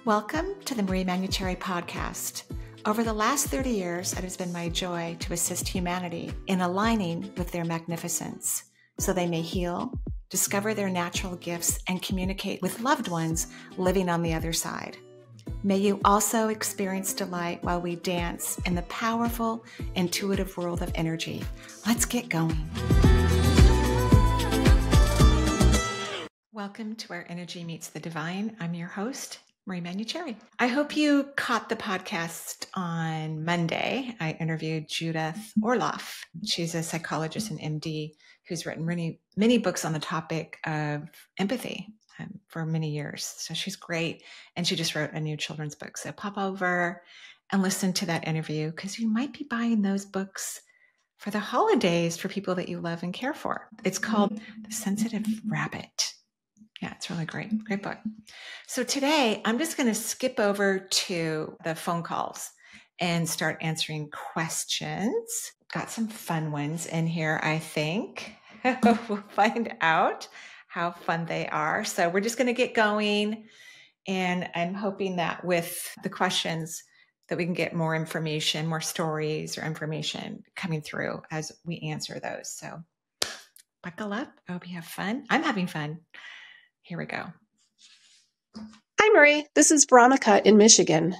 Welcome to the Manuchehri podcast. Over the last 30 years, it has been my joy to assist humanity in aligning with their magnificence so they may heal, discover their natural gifts, and communicate with loved ones living on the other side. May you also experience delight while we dance in the powerful, intuitive world of energy. Let's get going. Welcome to Where Energy Meets the Divine. I'm your host, Manuchehri. I hope you caught the podcast on Monday. I interviewed Judith Orloff. She's a psychologist and MD who's written many books on the topic of empathy for many years. So she's great. And she just wrote a new children's book. So pop over and listen to that interview because you might be buying those books for the holidays for people that you love and care for. It's called The Sensitive Rabbit. Yeah, it's really great. Great book. So today I'm just going to skip over to the phone calls and start answering questions. Got some fun ones in here, I think. We'll find out how fun they are. So we're just going to get going. And I'm hoping that with the questions that we can get more information, more stories or information coming through as we answer those. So buckle up. I hope you have fun. I'm having fun. Here we go. Hi, Marie. This is Veronica in Michigan.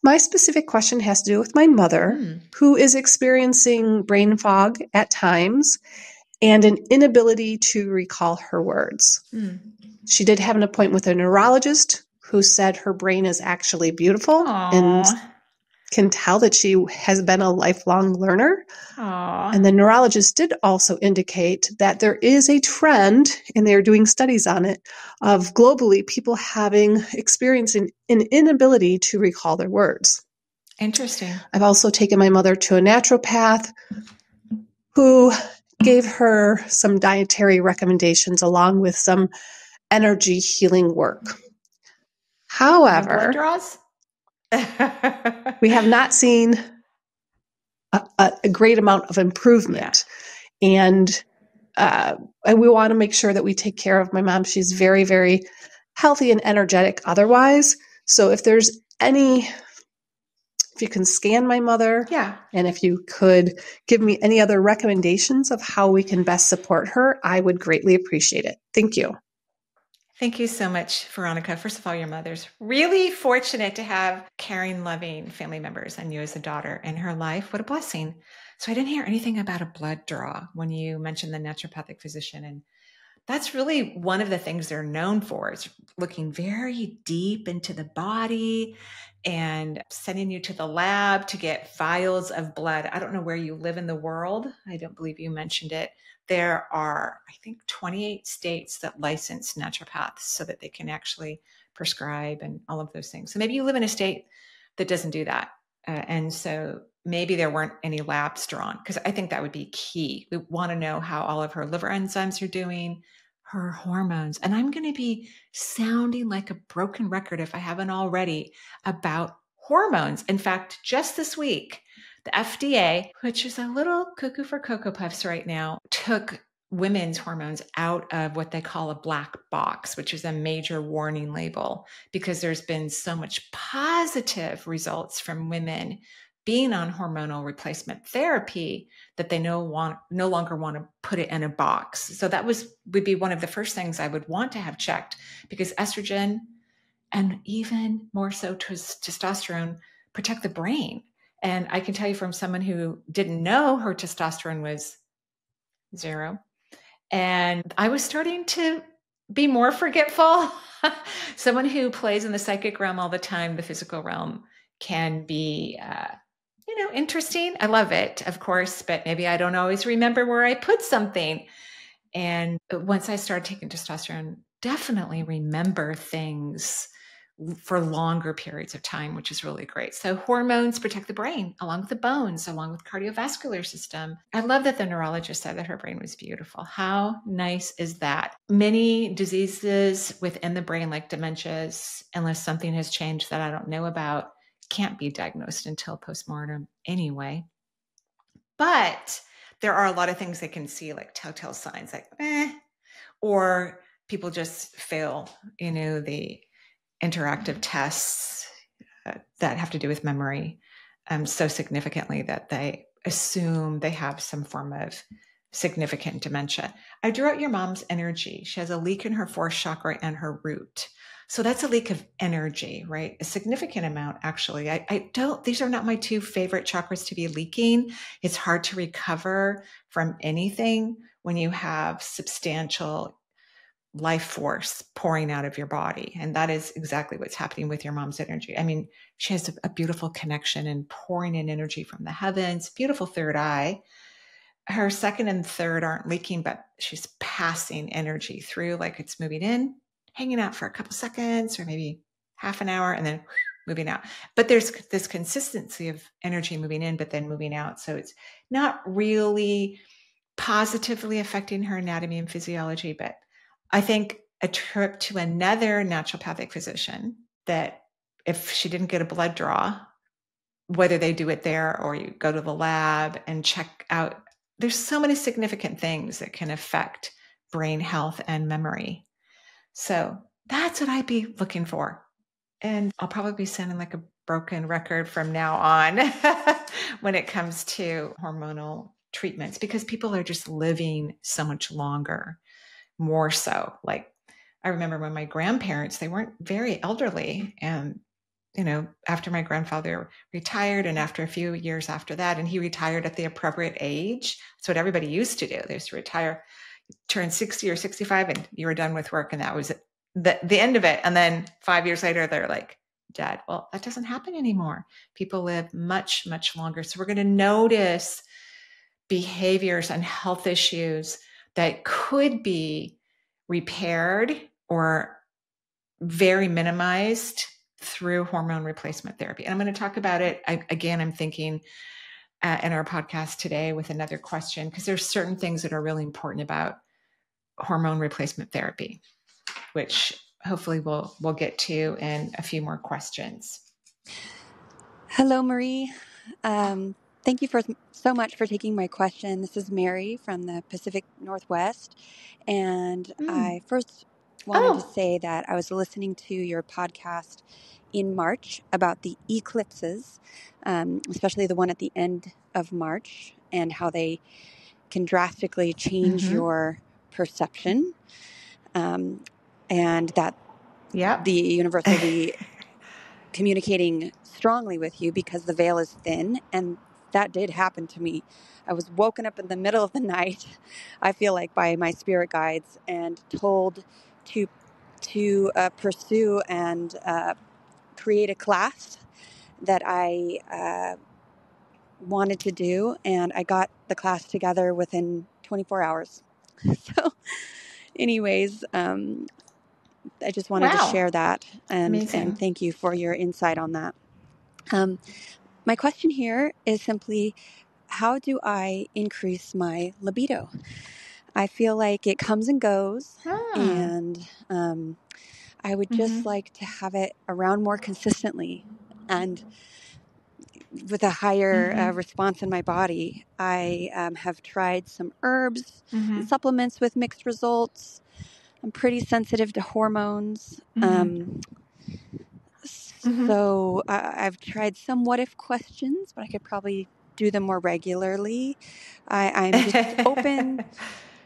My specific question has to do with my mother, who is experiencing brain fog at times and an inability to recall her words. She did have an appointment with a neurologist who said her brain is actually beautiful and can tell that she has been a lifelong learner. And the neurologist did also indicate that there is a trend, and they're doing studies on it, of globally people experiencing an inability to recall their words. Interesting. I've also taken my mother to a naturopath who gave her some dietary recommendations along with some energy healing work. However, blood draws? we have not seen a great amount of improvement. Yeah. And we want to make sure that we take care of my mom. She's very, very healthy and energetic otherwise. So if you can scan my mother, and if you could give me any other recommendations of how we can best support her, I would greatly appreciate it. Thank you. Thank you so much, Veronica. First of all, your mother's really fortunate to have caring, loving family members and you as a daughter in her life. What a blessing. So I didn't hear anything about a blood draw when you mentioned the naturopathic physician. And that's really one of the things they're known for, is looking very deep into the body and sending you to the lab to get vials of blood. I don't know where you live in the world. I don't believe you mentioned it. There are, I think, 28 states that license naturopaths so that they can actually prescribe and all of those things. So maybe you live in a state that doesn't do that. And so maybe there weren't any labs drawn, because I think that would be key. We want to know how all of her liver enzymes are doing, her hormones. And I'm going to be sounding like a broken record if I haven't already about hormones. In fact, just this week, the FDA, which is a little cuckoo for Cocoa Puffs right now, took women's hormones out of what they call a black box, which is a major warning label, because there's been so much positive results from women being on hormonal replacement therapy that they no longer want to put it in a box. So that would be one of the first things I would want to have checked, because estrogen and even more so testosterone protect the brain. And I can tell you from someone who didn't know her testosterone was 0. And I was starting to be more forgetful. Someone who plays in the psychic realm all the time, the physical realm, can be, interesting. I love it, of course, but maybe I don't always remember where I put something. And once I started taking testosterone, definitely remember things for longer periods of time, which is really great. So hormones protect the brain, along with the bones, along with cardiovascular system. I love that the neurologist said that her brain was beautiful. How nice is that? Many diseases within the brain, like dementias, unless something has changed that I don't know about, can't be diagnosed until postmortem anyway. But there are a lot of things they can see, like telltale signs, like or people just fail, the interactive tests that have to do with memory so significantly that they assume they have some form of significant dementia. I drew out your mom's energy. She has a leak in her fourth chakra and her root. So that's a leak of energy, right? A significant amount, actually. These are not my two favorite chakras to be leaking. It's hard to recover from anything when you have substantial life force pouring out of your body. And that is exactly what's happening with your mom's energy. I mean, she has a beautiful connection and pouring in energy from the heavens, beautiful third eye. Her second and third aren't leaking, but she's passing energy through, like it's moving in, hanging out for a couple seconds or maybe half an hour, and then moving out. But there's this consistency of energy moving in, but then moving out. So it's not really positively affecting her anatomy and physiology. But I think a trip to another naturopathic physician, that if she didn't get a blood draw, whether they do it there or you go to the lab and check out, there's so many significant things that can affect brain health and memory. So that's what I'd be looking for. And I'll probably be sounding like a broken record from now on when it comes to hormonal treatments, because people are just living so much longer, more so. Like I remember when my grandparents, they weren't very elderly. And, after my grandfather retired and after a few years after that, and he retired at the appropriate age. That's what everybody used to do. They used to retire, turn 60 or 65 and you were done with work. And that was the end of it. And then 5 years later, they're like, Dad, well, that doesn't happen anymore. People live much, much longer. So we're going to notice behaviors and health issues that could be repaired or very minimized through hormone replacement therapy. And I'm going to talk about it. I'm thinking in our podcast today with another question, because there's certain things that are really important about hormone replacement therapy, which hopefully we'll get to in a few more questions. Hello, Marie. Thank you so much for taking my question. This is Mary from the Pacific Northwest. And I first wanted to say that I was listening to your podcast in March about the eclipses, especially the one at the end of March, and how they can drastically change your perception. And that the universe will be communicating strongly with you because the veil is thin. And that did happen to me. I was woken up in the middle of the night, I feel like, by my spirit guides and told to pursue and create a class that I wanted to do. And I got the class together within 24 hours. So anyways, I just wanted to share that and thank you for your insight on that. My question here is simply, how do I increase my libido? I feel like it comes and goes, and I would just like to have it around more consistently and with a higher response in my body. I have tried some herbs and supplements with mixed results. I'm pretty sensitive to hormones. So I've tried some what-if questions, but I could probably do them more regularly. I'm just open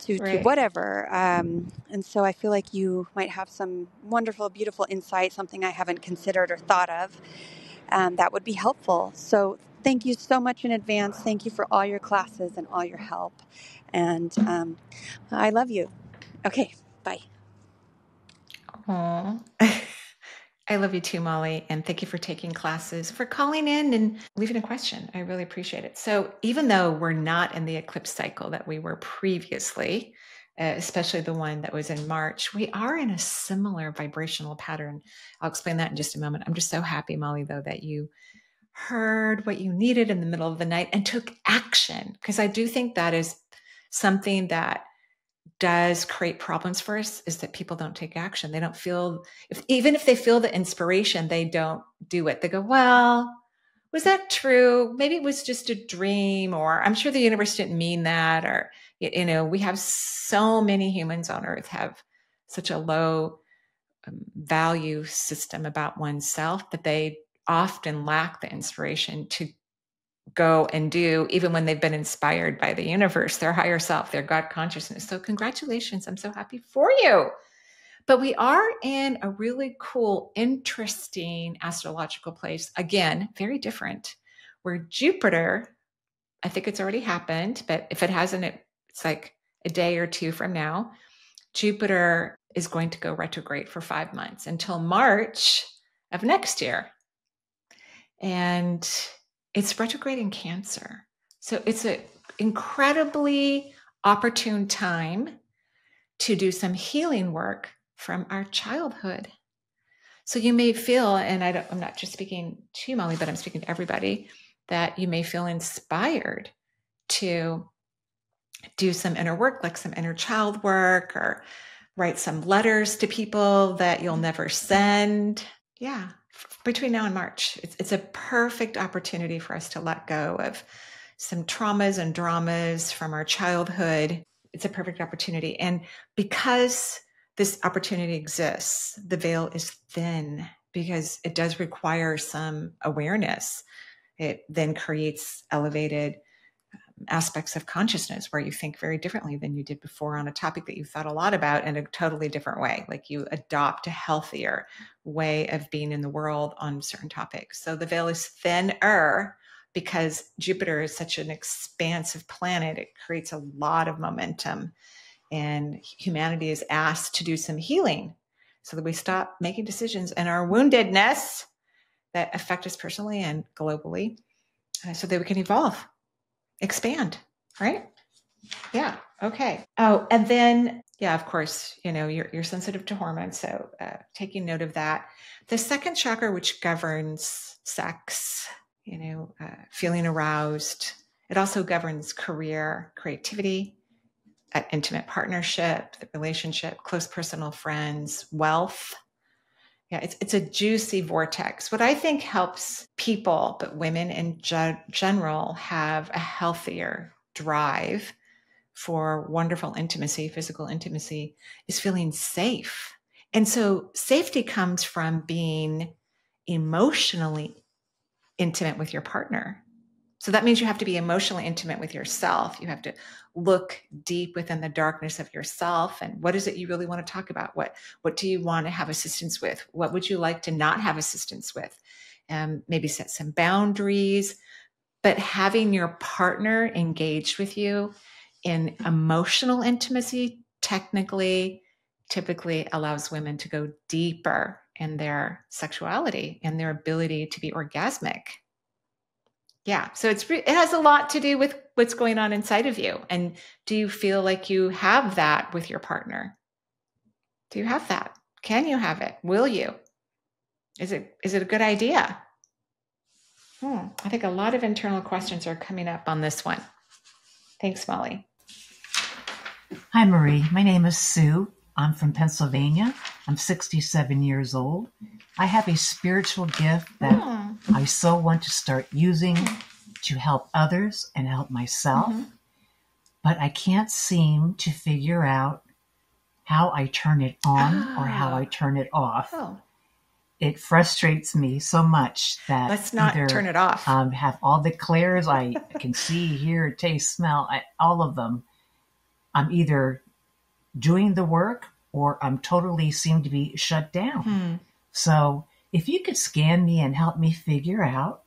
to whatever. And so I feel like you might have some wonderful, beautiful insight, something I haven't considered or thought of, that would be helpful. So thank you so much in advance. Thank you for all your classes and all your help. And I love you. Okay, bye. Aww. I love you too, Molly. And thank you for taking classes, for calling in and leaving a question. I really appreciate it. So even though we're not in the eclipse cycle that we were previously, especially the one that was in March, we are in a similar vibrational pattern. I'll explain that in just a moment. I'm just so happy, Molly, though, that you heard what you needed in the middle of the night and took action, because I do think that is something that does create problems for us, is that people don't take action. They don't feel, even if they feel the inspiration, they don't do it. They go, well, was that true? Maybe it was just a dream, or I'm sure the universe didn't mean that. Or, we have so many humans on earth have such a low value system about oneself that they often lack the inspiration to go and do, even when they've been inspired by the universe, their higher self, their God consciousness. So congratulations. I'm so happy for you. But we are in a really cool, interesting astrological place. Again, very different, where Jupiter, I think it's already happened, but if it hasn't, it's like a day or two from now, Jupiter is going to go retrograde for 5 months until March of next year. And it's retrograde in Cancer. So it's an incredibly opportune time to do some healing work from our childhood. So you may feel, and I'm not just speaking to you, Molly, but I'm speaking to everybody, that you may feel inspired to do some inner work, like some inner child work, or write some letters to people that you'll never send. Yeah, between now and March, it's a perfect opportunity for us to let go of some traumas and dramas from our childhood. It's a perfect opportunity. And because this opportunity exists, the veil is thin because it does require some awareness. It then creates elevated aspects of consciousness where you think very differently than you did before on a topic that you thought a lot about in a totally different way. Like you adopt a healthier way of being in the world on certain topics. So the veil is thinner because Jupiter is such an expansive planet. It creates a lot of momentum, and humanity is asked to do some healing so that we stop making decisions in our woundedness that affect us personally and globally, so that we can evolve, expand, right? Yeah. Okay. Oh, and then, yeah, of course, you're sensitive to hormones. So taking note of that. The second chakra, which governs sex, feeling aroused. It also governs career, creativity, intimate partnership, the relationship, close personal friends, wealth. Yeah, it's a juicy vortex. What I think helps people, but women in general, have a healthier drive for wonderful intimacy, physical intimacy, is feeling safe. And so safety comes from being emotionally intimate with your partner. So that means you have to be emotionally intimate with yourself. You have to look deep within the darkness of yourself. And what is it you really want to talk about? What do you want to have assistance with? What would you like to not have assistance with? Maybe set some boundaries. But having your partner engaged with you in emotional intimacy typically allows women to go deeper in their sexuality and their ability to be orgasmic. Yeah. So it has a lot to do with what's going on inside of you. And do you feel like you have that with your partner? Do you have that? Can you have it? Will you? Is it a good idea? I think a lot of internal questions are coming up on this one. Thanks, Molly. Hi, Marie. My name is Sue. I'm from Pennsylvania. I'm 67 years old. I have a spiritual gift that I so want to start using to help others and help myself, but I can't seem to figure out how I turn it on or how I turn it off. It frustrates me so much that let's not turn it off. Have all the clairs I can see, hear, taste, smell, all of them. I'm either doing the work or I'm totally seem to be shut down. So if you could scan me and help me figure out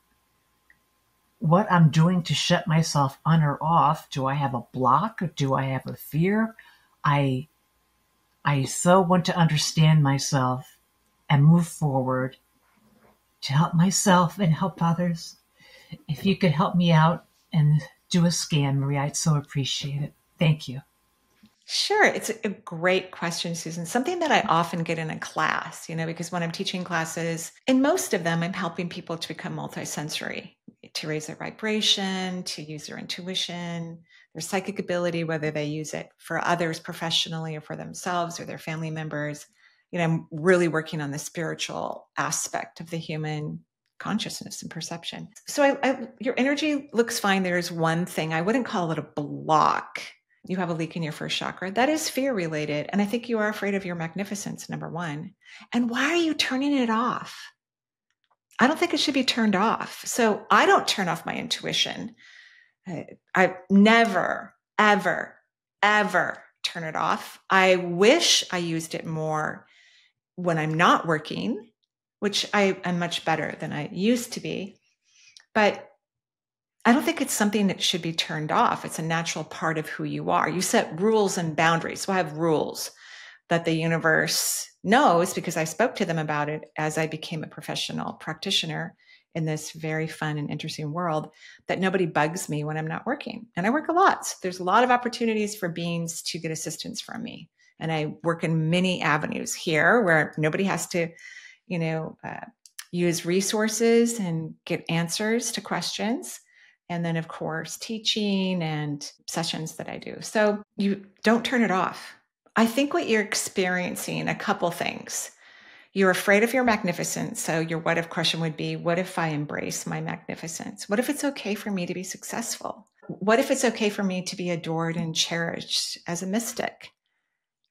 what I'm doing to shut myself on or off. Do I have a block? Do I have a fear? I so want to understand myself and move forward to help myself and help others. If you could help me out and do a scan, Marie, I'd so appreciate it. Thank you. Sure. It's a great question, Susan. Something that I often get in a class, because when I'm teaching classes, in most of them, I'm helping people to become multisensory, to raise their vibration, to use their intuition, their psychic ability, whether they use it for others professionally or for themselves or their family members. I'm really working on the spiritual aspect of the human consciousness and perception. So your energy looks fine. There's one thing, I wouldn't call it a block. you have a leak in your first chakra. That is fear related. And I think you are afraid of your magnificence, number one. And why are you turning it off? I don't think it should be turned off. So I don't turn off my intuition. I never, ever, ever turn it off. I wish I used it more when I'm not working, which I'm much better than I used to be. But I don't think it's something that should be turned off. It's a natural part of who you are. You set rules and boundaries. So I have rules that the universe knows because I spoke to them about it as I became a professional practitioner in this very fun and interesting world, that nobody bugs me when I'm not working. And I work a lot. So there's a lot of opportunities for beings to get assistance from me. And I work in many avenues here where nobody has to, use resources and get answers to questions. And then, of course, teaching and sessions that I do. So you don't turn it off. I think what you're experiencing, a couple things. You're afraid of your magnificence. So your what if question would be, what if I embrace my magnificence? What if it's okay for me to be successful? What if it's okay for me to be adored and cherished as a mystic,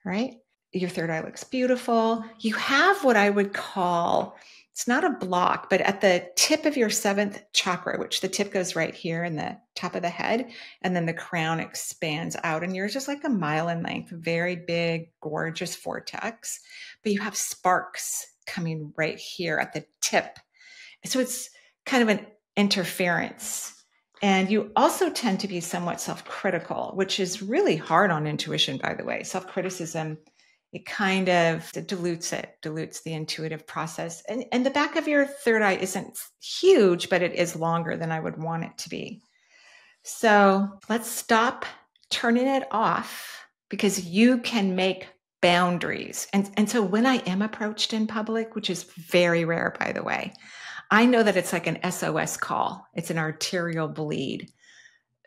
right? Your third eye looks beautiful. You have what I would call, it's not a block, but at the tip of your seventh chakra, which the tip goes right here in the top of the head, and then the crown expands out, and yours is like a mile in length, very big, gorgeous vortex, but you have sparks coming right here at the tip. So it's kind of an interference. And you also tend to be somewhat self-critical, which is really hard on intuition, by the way. Self-criticism, it kind of dilutes the intuitive process. And the back of your third eye isn't huge, but it is longer than I would want it to be. So let's stop turning it off, because you can make boundaries. And so when I am approached in public, which is very rare, by the way, I know that it's like an SOS call. It's an arterial bleed.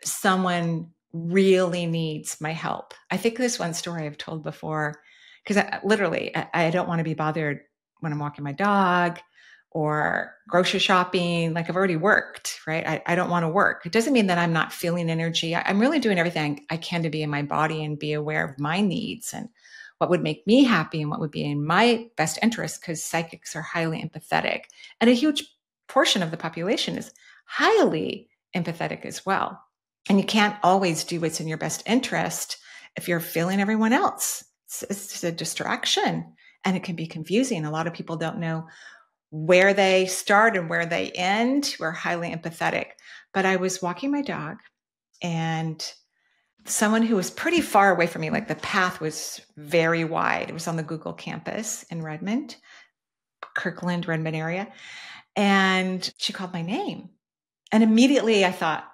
Someone really needs my help. I think this one story I've told before, because I don't want to be bothered when I'm walking my dog or grocery shopping. Like, I've already worked, right? I don't want to work. It doesn't mean that I'm not feeling energy. I'm really doing everything I can to be in my body and be aware of my needs and what would make me happy and what would be in my best interest, because psychics are highly empathetic. And a huge portion of the population is highly empathetic as well. And you can't always do what's in your best interest if you're feeling everyone else. It's a distraction, and it can be confusing. A lot of people don't know where they start and where they end. We're highly empathetic. But I was walking my dog, and someone who was pretty far away from me, like the path was very wide. It was on the Google campus in Redmond, Kirkland, Redmond area. And she called my name. And immediately I thought,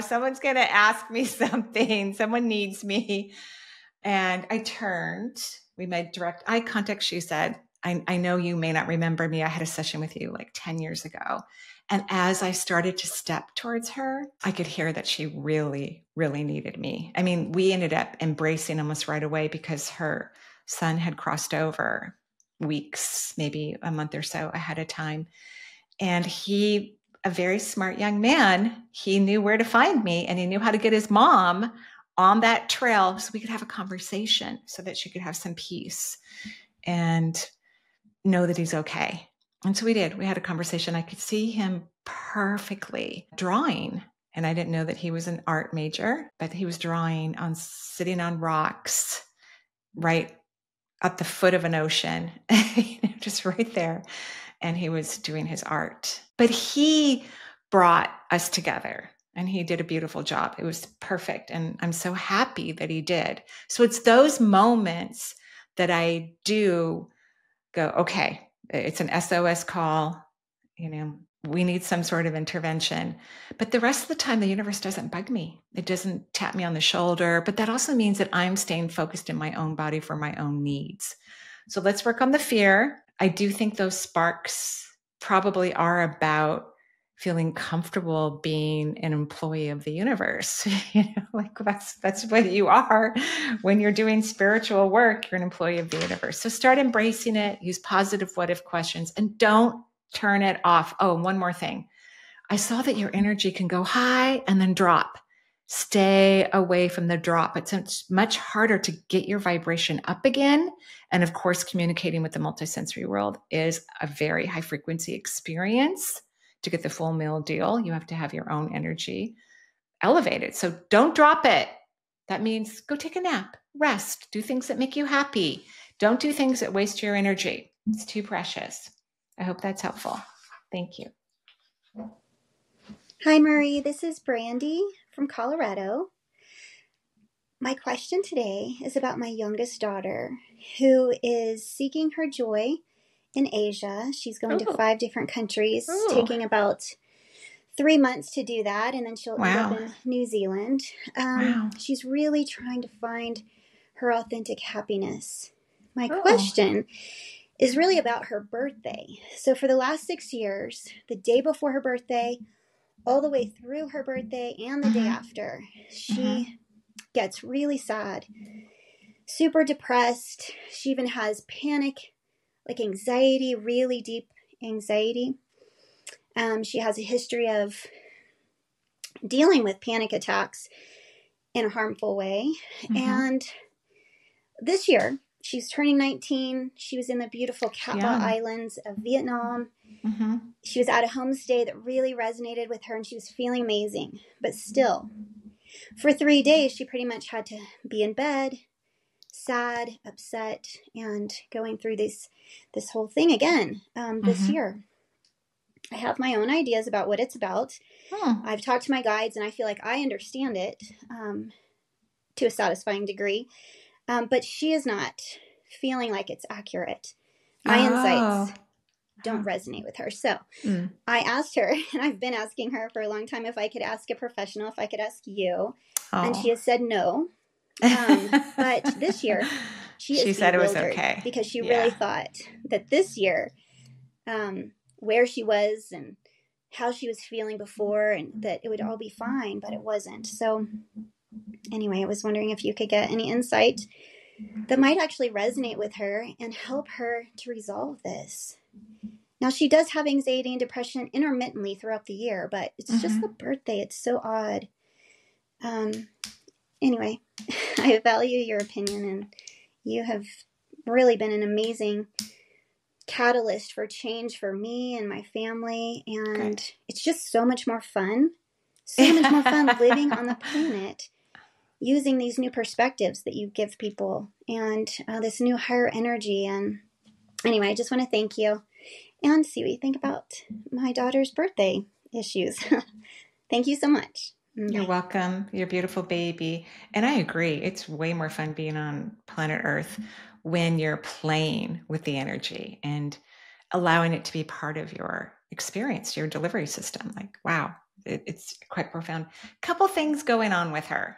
someone's going to ask me something. Someone needs me. And I turned. We made direct eye contact. She said, I know you may not remember me. I had a session with you like 10 years ago. And as I started to step towards her, I could hear that she really, really needed me. I mean, we ended up embracing almost right away because her son had crossed over weeks, maybe a month or so ahead of time. And he, a very smart young man, he knew where to find me, and he knew how to get his mom on that trail so we could have a conversation, so that she could have some peace and know that he's okay. And so we did. We had a conversation. I could see him perfectly drawing. And I didn't know that he was an art major, but he was drawing sitting on rocks right at the foot of an ocean, just right there. And he was doing his art. But he brought us together, and he did a beautiful job. It was perfect. And I'm so happy that he did. So it's those moments that I do go, okay, it's an SOS call. We need some sort of intervention. But the rest of the time, the universe doesn't bug me. It doesn't tap me on the shoulder. But that also means that I'm staying focused in my own body for my own needs. So let's work on the fear. I do think those sparks probably are about feeling comfortable being an employee of the universe. That's what you are when you're doing spiritual work. You're an employee of the universe. So start embracing it. Use positive what if questions, and don't turn it off. Oh, one more thing. I saw that your energy can go high and then drop. Stay away from the drop. It's much harder to get your vibration up again. And of course, communicating with the multisensory world is a very high frequency experience. To get the full meal deal, you have to have your own energy elevated. So don't drop it. That means go take a nap, rest, do things that make you happy. Don't do things that waste your energy. It's too precious. I hope that's helpful. Thank you. Hi, Marie. This is Brandi from Colorado. My question today is about my youngest daughter, who is seeking her joy in Asia. She's going to 5 different countries, taking about 3 months to do that, and then she'll end up in New Zealand. She's really trying to find her authentic happiness. My question is really about her birthday. So for the last 6 years, the day before her birthday, all the way through her birthday and the day after, she gets really sad, super depressed. She even has panic, like anxiety, really deep anxiety. She has a history of dealing with panic attacks in a harmful way. And this year, she's turning 19. She was in the beautiful Cat Ba Islands of Vietnam. She was at a homestay that really resonated with her, and she was feeling amazing. But still, for 3 days, she pretty much had to be in bed, sad, upset, and going through this whole thing again this year. I have my own ideas about what it's about. I've talked to my guides, and I feel like I understand it to a satisfying degree. But she is not feeling like it's accurate. My insights don't resonate with her. So I asked her, and I've been asking her for a long time, if I could ask a professional, if I could ask you. And she has said no. But this year, she said it was okay, because she really thought that this year, where she was and how she was feeling before, and that it would all be fine, but it wasn't. So anyway, I was wondering if you could get any insight that might actually resonate with her and help her to resolve this. Now, she does have anxiety and depression intermittently throughout the year, but it's just the birthday. It's so odd. Anyway, I value your opinion, and you have really been an amazing catalyst for change for me and my family. And it's just so much more fun. So much more fun living on the planet, using these new perspectives that you give people, and this new higher energy. And anyway, I just want to thank you and see what you think about my daughter's birthday issues. Thank you so much. You're welcome. You're a beautiful baby. And I agree. It's way more fun being on planet Earth when you're playing with the energy and allowing it to be part of your experience, your delivery system. Like, wow, it's quite profound. Couple things going on with her.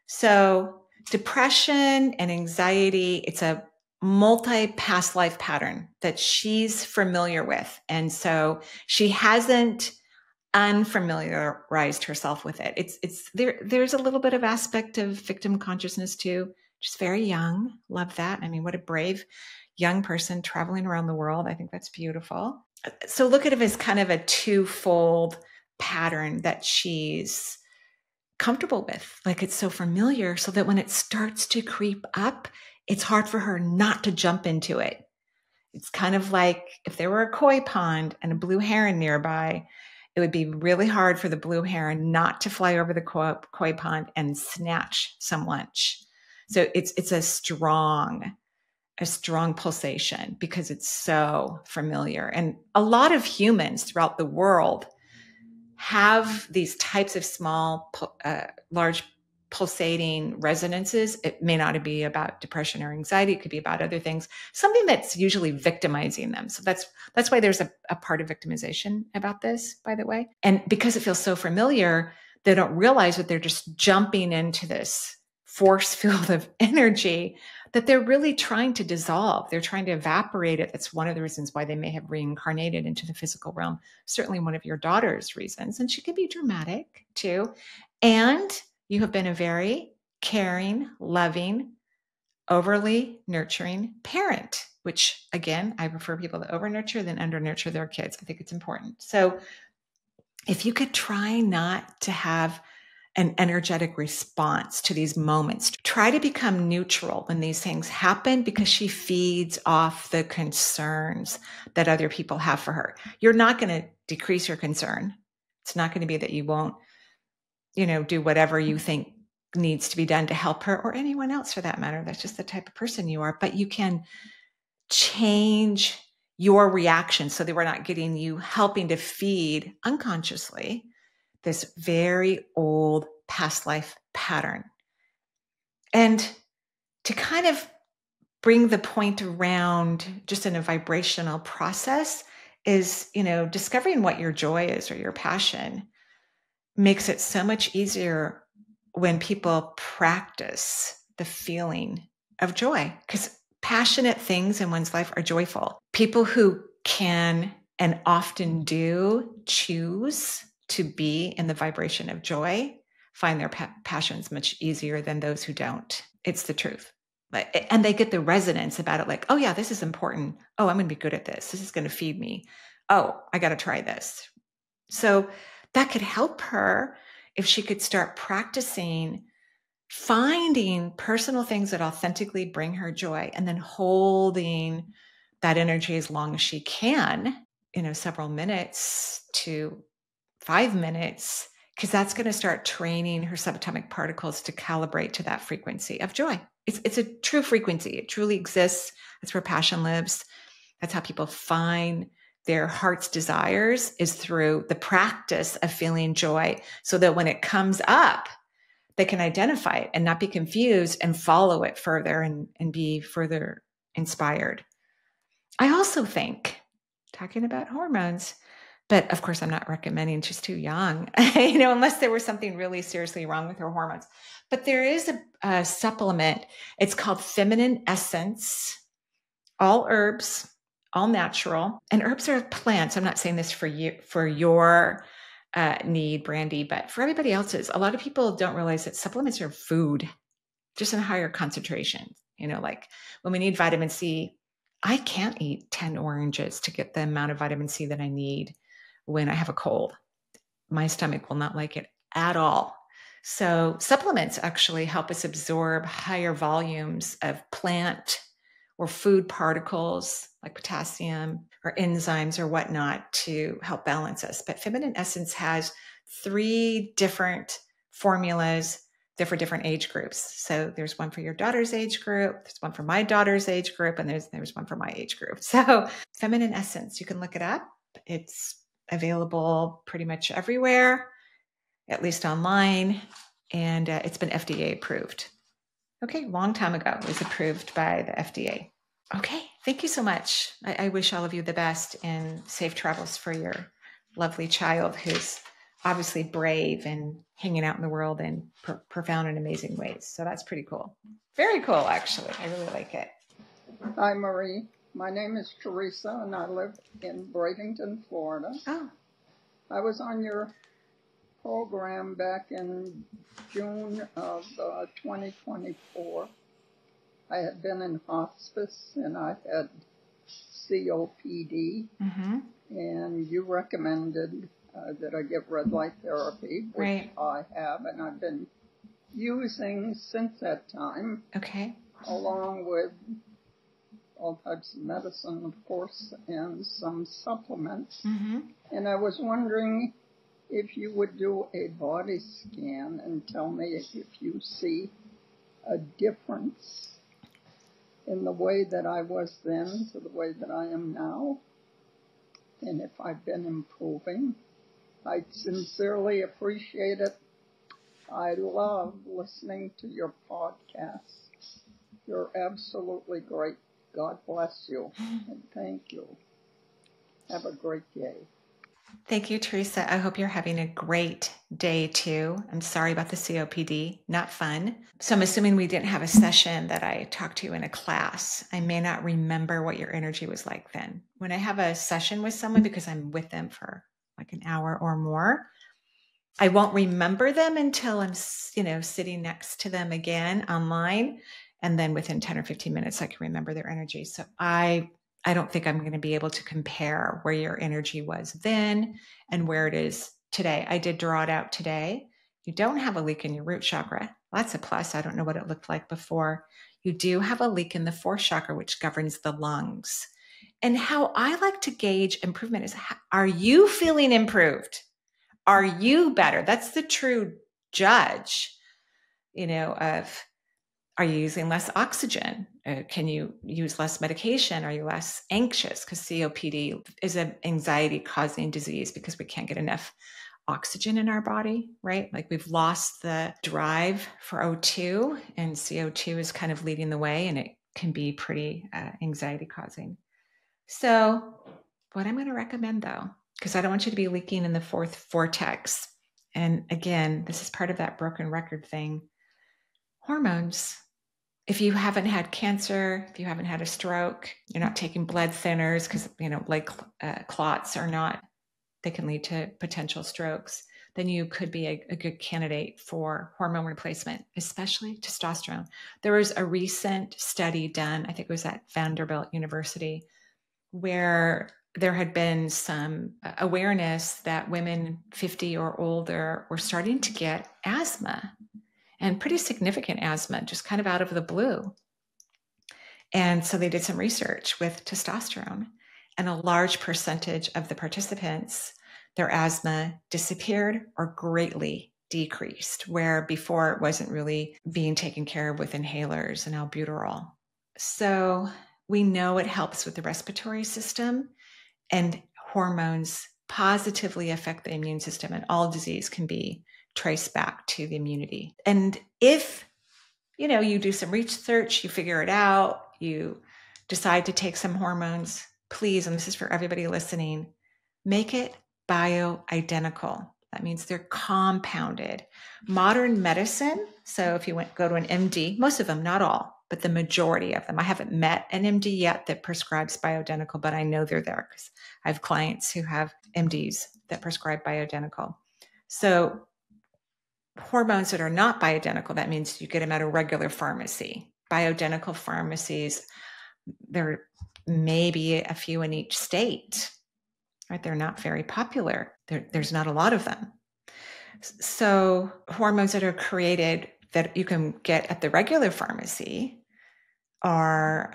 So depression and anxiety, it's a multi-past life pattern that she's familiar with. And so she hasn't unfamiliarized herself with it. There's a little bit of aspect of victim consciousness too. She's very young. Love that. I mean, what a brave young person traveling around the world. I think that's beautiful. So look at it as kind of a twofold pattern that she's comfortable with. Like, it's so familiar, so that when it starts to creep up, it's hard for her not to jump into it. It's kind of like if there were a koi pond and a blue heron nearby, it would be really hard for the blue heron not to fly over the koi pond and snatch some lunch. So it's a strong pulsation because it's so familiar. And a lot of humans throughout the world have these types of small, large pulsating resonances. It may not be about depression or anxiety. It could be about other things, something that's usually victimizing them. So that's why there's a part of victimization about this, by the way. And because it feels so familiar, they don't realize that they're just jumping into this force field of energy that they're really trying to dissolve. They're trying to evaporate it. That's one of the reasons why they may have reincarnated into the physical realm. Certainly one of your daughter's reasons. And she can be dramatic too. And you have been a very caring, loving, overly nurturing parent, which again, I prefer people that over nurture than under nurture their kids. I think it's important. So if you could try not to have an energetic response to these moments. Try to become neutral when these things happen, because she feeds off the concerns that other people have for her. You're not going to decrease your concern. It's not going to be that you won't, do whatever you think needs to be done to help her, or anyone else for that matter. That's just the type of person you are. But you can change your reaction so that we're not getting you helping to feed unconsciously this very old past life pattern. And to kind of bring the point around just in a vibrational process is, discovering what your joy is or your passion makes it so much easier when people practice the feeling of joy, because passionate things in one's life are joyful. People who can and often do choose to be in the vibration of joy find their passions much easier than those who don't. It's the truth. And they get the resonance about it, like, oh yeah, this is important. Oh, I'm going to be good at this. This is going to feed me. Oh, I got to try this. So that could help her if she could start practicing finding personal things that authentically bring her joy, and then holding that energy as long as she can, several minutes to 5 minutes, because that's going to start training her subatomic particles to calibrate to that frequency of joy. It's a true frequency. It truly exists. That's where passion lives. That's how people find their heart's desires, is through the practice of feeling joy, so that when it comes up, they can identify it and not be confused and follow it further and be further inspired. I also think, talking about hormones, but of course I'm not recommending, she's too young, unless there was something really seriously wrong with her hormones. But there is a supplement. It's called Femmenessence, all herbs, all natural. And herbs are plants. I'm not saying this for you, for your need, Brandi, but for everybody else's. A lot of people don't realize that supplements are food, just in higher concentration. Like when we need vitamin C, I can't eat 10 oranges to get the amount of vitamin C that I need when I have a cold. My stomach will not like it at all. So supplements actually help us absorb higher volumes of plant or food particles like potassium or enzymes or whatnot to help balance us. But Femmenessence has 3 different formulas. They're for different age groups. So there's one for your daughter's age group, there's one for my daughter's age group, and there's one for my age group. So Femmenessence, you can look it up. It's available pretty much everywhere, at least online, and it's been FDA approved. Okay, long time ago, it was approved by the FDA. Okay, thank you so much. I wish all of you the best and safe travels for your lovely child, who's obviously brave and hanging out in the world in profound and amazing ways. So that's pretty cool. Very cool, actually. I really like it. Hi, Marie. My name is Theresa, and I live in Bradenton, Florida. Oh. I was on your program back in June of 2024. I had been in hospice, and I had COPD, and you recommended that I get red light therapy, which right. I have, and I've been using since that time. Okay. Along with all types of medicine, of course, and some supplements. And I was wondering if you would do a body scan and tell me if you see a difference in the way that I was then to the way that I am now, and if I've been improving. I sincerely appreciate it. I love listening to your podcasts. You're absolutely great. God bless you, and thank you. Have a great day. Thank you, Theresa. I hope you're having a great day, too. I'm sorry about the COPD. Not fun. So I'm assuming we didn't have a session that I talked to in a class. I may not remember what your energy was like then. When I have a session with someone, because I'm with them for like an hour or more, I won't remember them until I'm, sitting next to them again online. And then within 10 or 15 minutes, I can remember their energy. So I don't think I'm going to be able to compare where your energy was then and where it is today. I did draw it out today You don't have a leak in your root chakra. That's a plus. I don't know what it looked like before. You do have a leak in the fourth chakra, which governs the lungs. And how I like to gauge improvement is, are you feeling improved? Are you better? That's the true judge, of, are you using less oxygen? Can you use less medication? Are you less anxious? Because COPD is an anxiety-causing disease because we can't get enough oxygen in our body, right? Like we've lost the drive for O2, and CO2 is kind of leading the way, and it can be pretty anxiety-causing. So what I'm going to recommend, though, because I don't want you to be leaking in the fourth vortex. And again, this is part of that broken record thing. Hormones. If you haven't had cancer, if you haven't had a stroke, you're not taking blood thinners because, clots are not, they can lead to potential strokes, then you could be a good candidate for hormone replacement, especially testosterone. There was a recent study done, I think it was at Vanderbilt University, where there had been some awareness that women 50 or older were starting to get asthma, and pretty significant asthma, just kind of out of the blue. And so they did some research with testosterone, and a large percentage of the participants, their asthma disappeared or greatly decreased, where before it wasn't really being taken care of with inhalers and albuterol. So we know it helps with the respiratory system, and hormones positively affect the immune system, and all disease can be traced back to the immunity. And if, you do some research, you figure it out, you decide to take some hormones, please, and this is for everybody listening, make it bioidentical. That means they're compounded. Modern medicine, so if you go to an MD, most of them, not all, but the majority of them. I haven't met an MD yet that prescribes bioidentical, but I know they're there because I have clients who have MDs that prescribe bioidentical. So hormones that are not bioidentical, that means you get them at a regular pharmacy. Bioidentical pharmacies, there may be a few in each state, right? They're not very popular. There's not a lot of them. So hormones that are created that you can get at the regular pharmacy are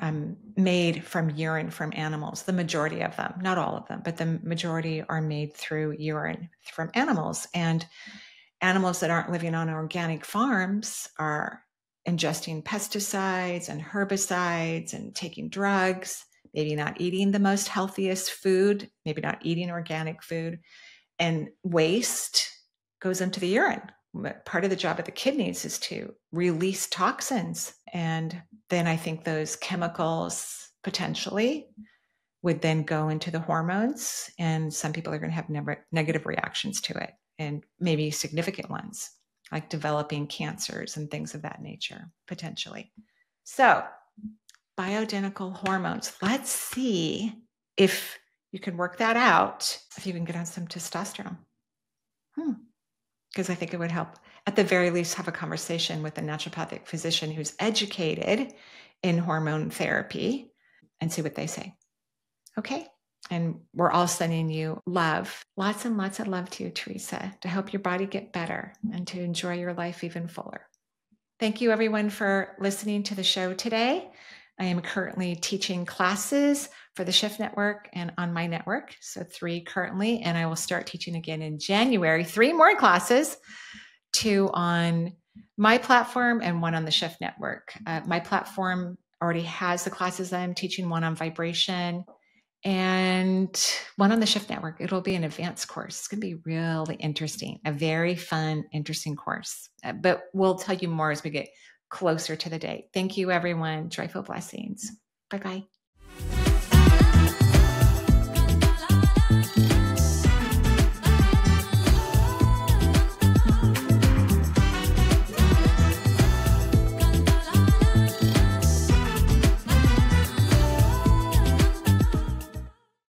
made from urine from animals, the majority of them, not all of them, but the majority are made through urine from animals. And animals that aren't living on organic farms are ingesting pesticides and herbicides and taking drugs, maybe not eating the most healthiest food, maybe not eating organic food, and waste goes into the urine. Part of the job of the kidneys is to release toxins. And then I think those chemicals potentially would then go into the hormones, and some people are going to have negative reactions to it, and maybe significant ones, like developing cancers and things of that nature, potentially. So, bioidentical hormones. Let's see if you can work that out, if you can get on some testosterone. Because I think it would help, at the very least, have a conversation with a naturopathic physician who's educated in hormone therapy and see what they say. Okay? And we're all sending you love. Lots and lots of love to you, Theresa, to help your body get better and to enjoy your life even fuller. Thank you, everyone, for listening to the show today. I am currently teaching classes for the Shift Network and on my network. So 3 currently, and I will start teaching again in January. 3 more classes, 2 on my platform and 1 on the Shift Network. My platform already has the classes I'm teaching, 1 on vibration and 1 on the Shift Network. It'll be an advanced course. It's going to be really interesting, a very fun, interesting course. But we'll tell you more as we get closer to the date. Thank you, everyone. Joyful blessings. Bye-bye.